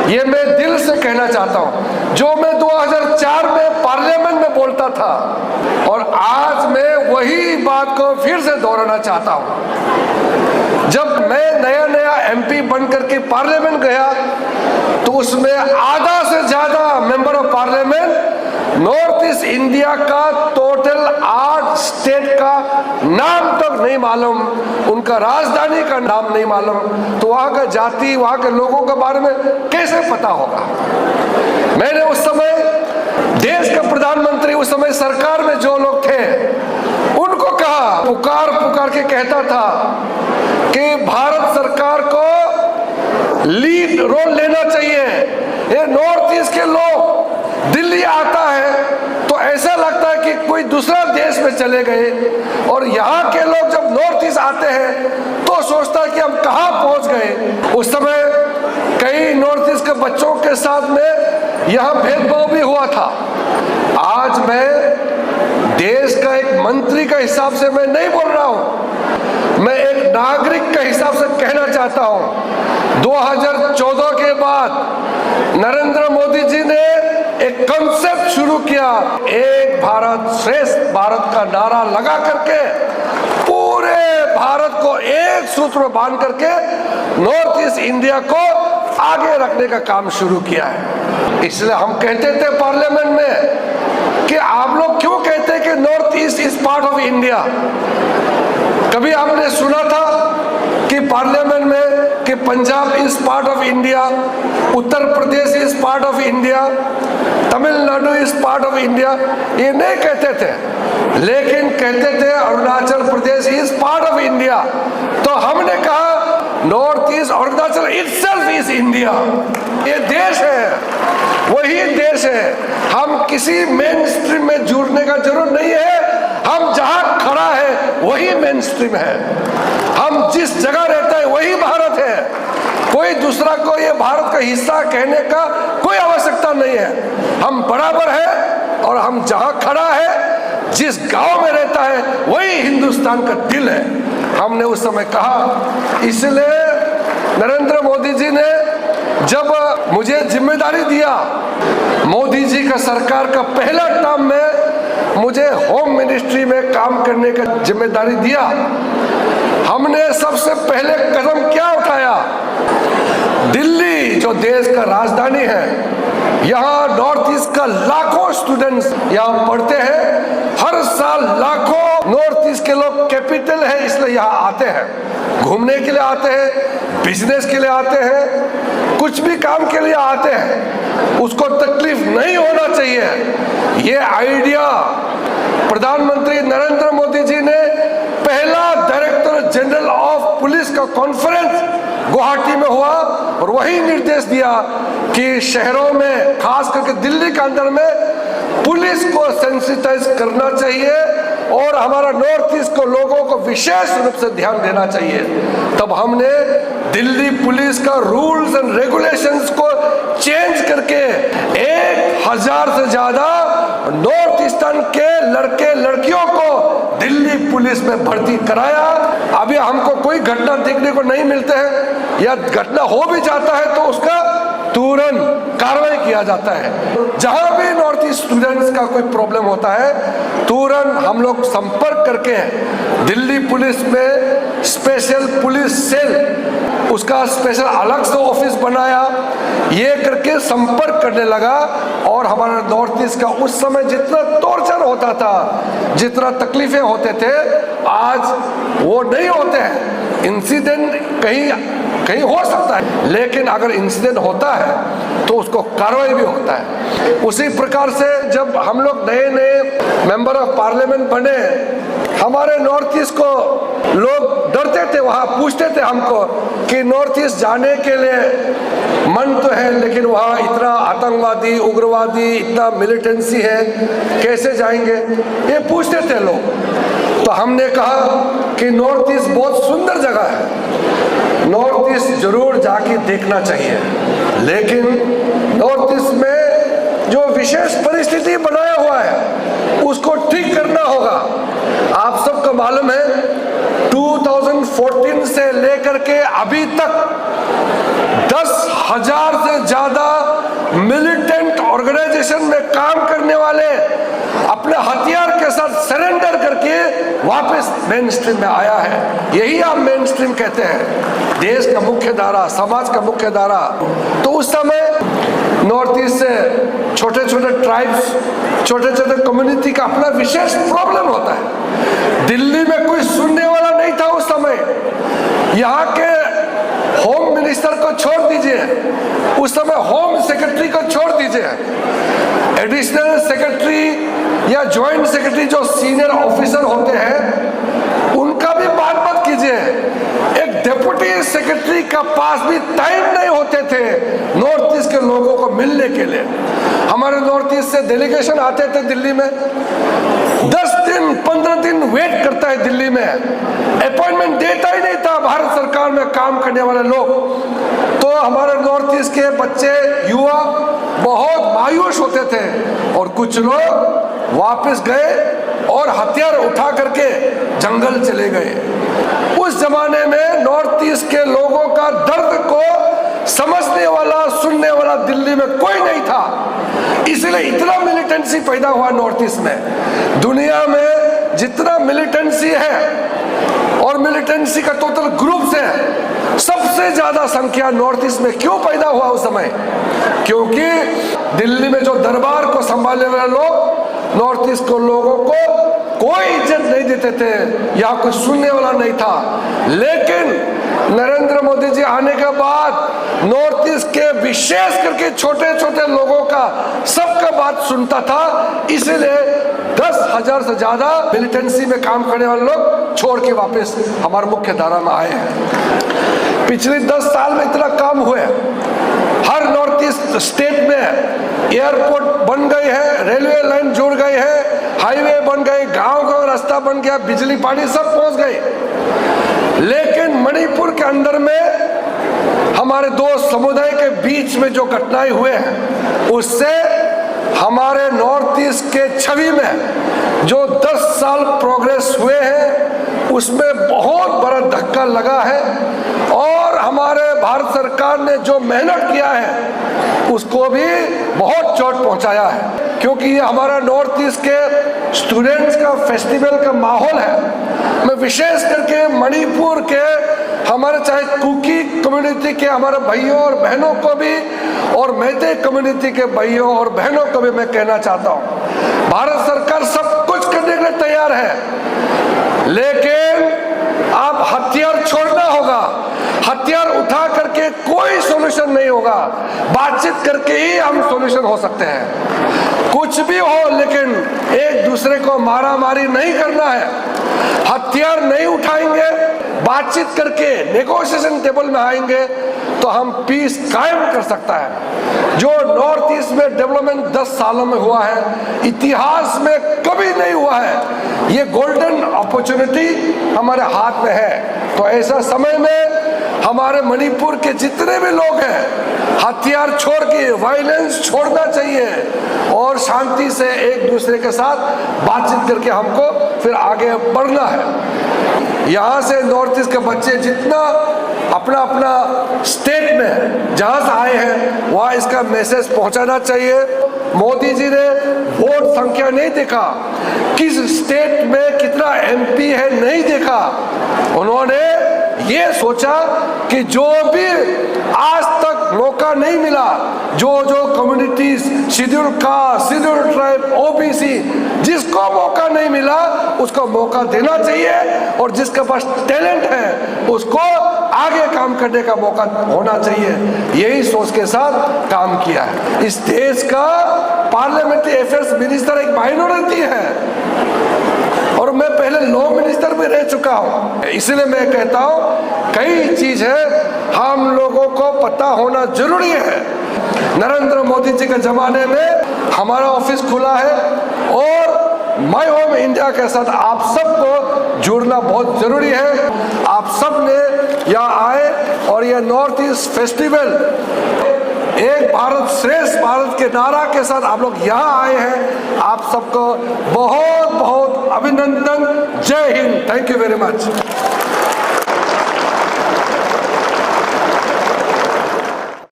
ये मैं दिल से कहना चाहता हूं। जो मैं 2004 में पार्लियामेंट में बोलता था और आज मैं वही बात को फिर से दोहराना चाहता हूं। जब मैं नया एमपी बनकर के पार्लियामेंट गया तो उसमें आधा से ज्यादा member of parliament north east India का टोटल 8 स्टेट का नाम तक नहीं मालूम, उनका राजधानी का नाम नहीं मालूम, तो वहां का जाति, वहां के लोगों के बारे में कैसे पता होगा। मैंने उस समय देश का प्रधानमंत्री, उस समय सरकार में जो लोग थे उनको कहा, पुकार के कहता था कि भारत सरकार को लीड रोल लेना चाहिए। ये नॉर्थ ईस्ट के लोग दिल्ली आता है तो ऐसा लगता है कि कोई दूसरा देश में चले गए, और यहाँ के लोग जब नॉर्थ ईस्ट आते हैं तो सोचता है कि हम कहाँ पहुंच गए। उस समय कई नॉर्थ ईस्ट के बच्चों के साथ में यहाँ भेदभाव भी हुआ था। आज मैं देश का एक मंत्री का हिसाब से मैं नहीं बोल रहा हूँ, मैं एक नागरिक के हिसाब से कहना चाहता हूँ। 2014 के बाद नरेंद्र मोदी जी ने एक कॉन्सेप्ट शुरू किया, एक भारत श्रेष्ठ भारत का नारा लगा करके पूरे भारत को एक सूत्र में बांध करके नॉर्थ ईस्ट इंडिया को आगे रखने का काम शुरू किया है। इसलिए हम कहते थे पार्लियामेंट में कि आप लोग क्यों कहते हैं कि north east is part of India. कभी आपने सुना था कि पार्लियामेंट में कि Punjab is part of India, Uttar Pradesh is part of India, Tamil Nadu is part of India? ये नहीं कहते थे, लेकिन कहते थे Arunachal Pradesh is part of India. तो हमने कहा north east Arunachal itself is India. ये देश है, वही देश है। हम किसी मेन स्ट्रीम में जुड़ने का जरूरत नहीं है। हम जहां खड़ा है वही मेन स्ट्रीम है। हम जिस जगह रहता है वही भारत है। कोई दूसरा को ये भारत का हिस्सा कहने का कोई आवश्यकता नहीं है। हम बराबर है, और हम जहां खड़ा है, जिस गांव में रहता है, वही हिंदुस्तान का दिल है। हमने उस समय कहा। इसलिए नरेंद्र मोदी जी ने जब मुझे जिम्मेदारी दिया, मोदी जी का सरकार का पहला टर्म में मुझे होम मिनिस्ट्री में काम करने का जिम्मेदारी दिया, हमने सबसे पहले कदम क्या उठाया? दिल्ली जो देश का राजधानी है, यहाँ नॉर्थ ईस्ट का लाखों स्टूडेंट्स यहाँ पढ़ते हैं। हर साल लाखों नॉर्थ ईस्ट के लोग, कैपिटल है इसलिए यहाँ आते हैं, घूमने के लिए आते हैं, बिजनेस के लिए आते हैं, कुछ भी काम के लिए आते हैं। उसको तकलीफ नहीं होना चाहिए। ये आइडिया प्रधानमंत्री नरेंद्र मोदी जी ने पहला डायरेक्टर जनरल ऑफ पुलिस का कॉन्फ्रेंस गुवाहाटी में हुआ, और वही निर्देश दिया कि शहरों में, खास करके दिल्ली के अंदर में, पुलिस को सेंसिटाइज करना चाहिए और हमारा नॉर्थ ईस्ट को लोगों को विशेष रूप से ध्यान देना चाहिए। तब हमने दिल्ली पुलिस का रूल्स एंड रेगुलेशंस को चेंज करके 1000 से ज्यादा नॉर्थ ईस्टर्न के लड़के लड़कियों को दिल्ली पुलिस में भर्ती कराया। अभी हमको कोई घटना देखने को नहीं मिलते हैं, या घटना हो भी जाता है तो उसका तुरंत कार्रवाई किया जाता है। जहां भी नॉर्थ ईस्ट स्टूडेंट्स का कोई प्रॉब्लम होता है, तुरंत हम लोग संपर्क करके दिल्ली पुलिस में स्पेशल पुलिस सेल, उसका स्पेशल अलग से ऑफिस बनाया, ये करके संपर्क करने लगा। और हमारा नॉर्थ ईस्ट का उस समय जितना टॉर्चर होता था, जितना तकलीफें होते थे, आज वो नहीं होते हैं। इंसिडेंट कहीं हो सकता है, लेकिन अगर इंसिडेंट होता है तो उसको कार्रवाई भी होता है। उसी प्रकार से जब हम लोग नए मेंबर ऑफ पार्लियामेंट बने, हमारे नॉर्थ ईस्ट को लोग डरते थे, वहाँ पूछते थे हमको कि नॉर्थ ईस्ट जाने के लिए मन तो है, लेकिन वहाँ इतना आतंकवादी, उग्रवादी, इतना मिलिटेंसी है, कैसे जाएंगे, ये पूछते थे लोग। तो हमने कहा कि नॉर्थ ईस्ट बहुत सुंदर जगह है, नॉर्थ ईस्ट जरूर जाके देखना चाहिए, लेकिन नॉर्थ ईस्ट में जो विशेष परिस्थिति बनाया हुआ है उसको ठीक करना होगा। आप सबको मालूम है 2014 से लेकर के अभी तक 10 10,000 से ज्यादा मिलिटेंट ऑर्गेनाइजेशन में काम करने वाले अपने हथियार के साथ सरेंडर करके वापस मेन स्ट्रीम में आया है। यही आप मेन स्ट्रीम कहते हैं, देश का मुख्य धारा, समाज का मुख्य धारा। तो उस समय नॉर्थ ईस्ट से छोटे छोटे ट्राइब्स, छोटे छोटे कम्युनिटी का अपना विशेष प्रॉब्लम होता है। दिल्ली में कोई सुनने वाला नहीं था उस समय। यहाँ के होम मिनिस्टर को छोड़ दीजिए, उस समय होम सेक्रेटरी को छोड़ दीजिए, एडिशनल सेक्रेटरी या ज्वाइंट सेक्रेटरी जो सीनियर ऑफिसर होते हैं उनका भी बात मत कीजिए। एक डिप्टी सेक्रेटरी का पास भी टाइम नहीं होते थे नॉर्थ ईस्ट के लोगों को मिलने के लिए। हमारे नॉर्थ ईस्ट से डेलीगेशन आते थे दिल्ली में, 10 दिन 15 दिन वेट करता है दिल्ली में, अपॉइंटमेंट देता ही नहीं था भारत सरकार में काम करने वाले लोग। तो हमारे नॉर्थ ईस्ट के बच्चे, युवा बहुत मायूस होते थे और कुछ लोग वापस गए और हथियार उठा करके जंगल चले गए। उस जमाने में नॉर्थ ईस्ट के लोगों का दर्द को समझने वाला, सुनने वाला दिल्ली में कोई नहीं था, इसलिए इतना मिलिटेंसी पैदा हुआ नॉर्थ ईस्ट में। दुनिया में जितना मिलिटेंसी है और मिलिटेंसी का टोटल ग्रुप है, सबसे ज्यादा संख्या नॉर्थ ईस्ट में क्यों पैदा हुआ उस समय? क्योंकि दिल्ली में जो दरबार को संभालने वाले लोग नॉर्थ ईस्ट के लोगों को कोई इज्जत नहीं देते थे, यहाँ कोई सुनने वाला नहीं था। लेकिन नरेंद्र मोदी जी आने के बाद नॉर्थ ईस्ट के विशेष करके छोटे छोटे लोगों का सबका बात सुनता था, इसीलिए 10,000 से ज्यादा मिलिटेंसी में काम करने वाले लोग छोड़ के वापस हमारे मुख्य धारा में आए हैं। पिछले 10 साल में इतना काम हुए, हर नॉर्थ ईस्ट स्टेट में एयरपोर्ट बन गए हैं, रेलवे लाइन जुड़ गए हैं, हाईवे बन गए, गांव गांव रास्ता बन गया, बिजली पानी सब पहुंच गए। लेकिन मणिपुर के अंदर में हमारे दो समुदाय के बीच में जो घटनाएं हुए हैं, उससे हमारे नॉर्थ ईस्ट के छवि में जो 10 साल प्रोग्रेस हुए हैं उसमें बहुत बड़ा धक्का लगा है। और हमारे भारत सरकार ने जो मेहनत किया है उसको भी बहुत चोट पहुंचाया है, क्योंकि ये हमारा नॉर्थ ईस्ट के स्टूडेंट्स का फेस्टिवल का माहौल है। मैं विशेष करके मणिपुर के हमारे चाहे कुकी कम्युनिटी के हमारे भाइयों और बहनों को भी और मैते कम्युनिटी के भाइयों और बहनों को भी मैं कहना चाहता हूँ, भारत सरकार सब कुछ करने के लिए तैयार है, लेकिन आप हथियार छोड़ना होगा। हथियार उठा करके कोई सॉल्यूशन नहीं होगा, बातचीत करके ही हम सॉल्यूशन हो सकते हैं। कुछ भी हो, लेकिन एक दूसरे को मारा मारी नहीं करना है, हथियार नहीं उठाएंगे, बातचीत करके नेगोशिएशन टेबल में आएंगे तो हम पीस कायम कर सकता है। जो नॉर्थ ईस्ट में डेवलपमेंट 10 सालों में हुआ है, इतिहास में कभी नहीं हुआ है। ये गोल्डन अपॉर्चुनिटी हमारे हाथ में है। तो ऐसा समय में हमारे मणिपुर के जितने भी लोग हैं, हथियार छोड़ के वायलेंस छोड़ना चाहिए और शांति से एक दूसरे के साथ बातचीत करके हमको फिर आगे बढ़ना है। यहाँ से नॉर्थ ईस्ट के बच्चे जितना अपना अपना स्टेट में जहाँ से आए हैं वहाँ इसका मैसेज पहुँचाना चाहिए। मोदी जी ने वोट संख्या नहीं देखा, किस स्टेट में कितना MP है नहीं देखा, उन्होंने ये सोचा कि जो भी आज तक मौका नहीं मिला, जो जो communities, schedule caste, schedule tribe, OBC, जिसको मौका नहीं मिला उसको मौका देना चाहिए और जिसके पास टैलेंट है उसको आगे काम करने का मौका होना चाहिए। यही सोच के साथ काम किया है। इस देश का पार्लियामेंट्री अफेयर्स मिनिस्टर एक माइनॉरिटी है और मैं पहले लॉ मिनिस्टर भी रह चुका हूँ, इसलिए मैं कहता हूँ कई चीज है हम लोगों को पता होना जरूरी है। नरेंद्र मोदी जी के जमाने में हमारा ऑफिस खुला है और माय होम इंडिया के साथ आप सबको जुड़ना बहुत जरूरी है। आप सब ने यहाँ आए और ये नॉर्थ ईस्ट फेस्टिवल एक भारत श्रेष्ठ भारत के नारा के साथ आप लोग यहाँ आए हैं। आप सबको बहुत बहुत अभिनंदन। जय Hind. Thank you very much.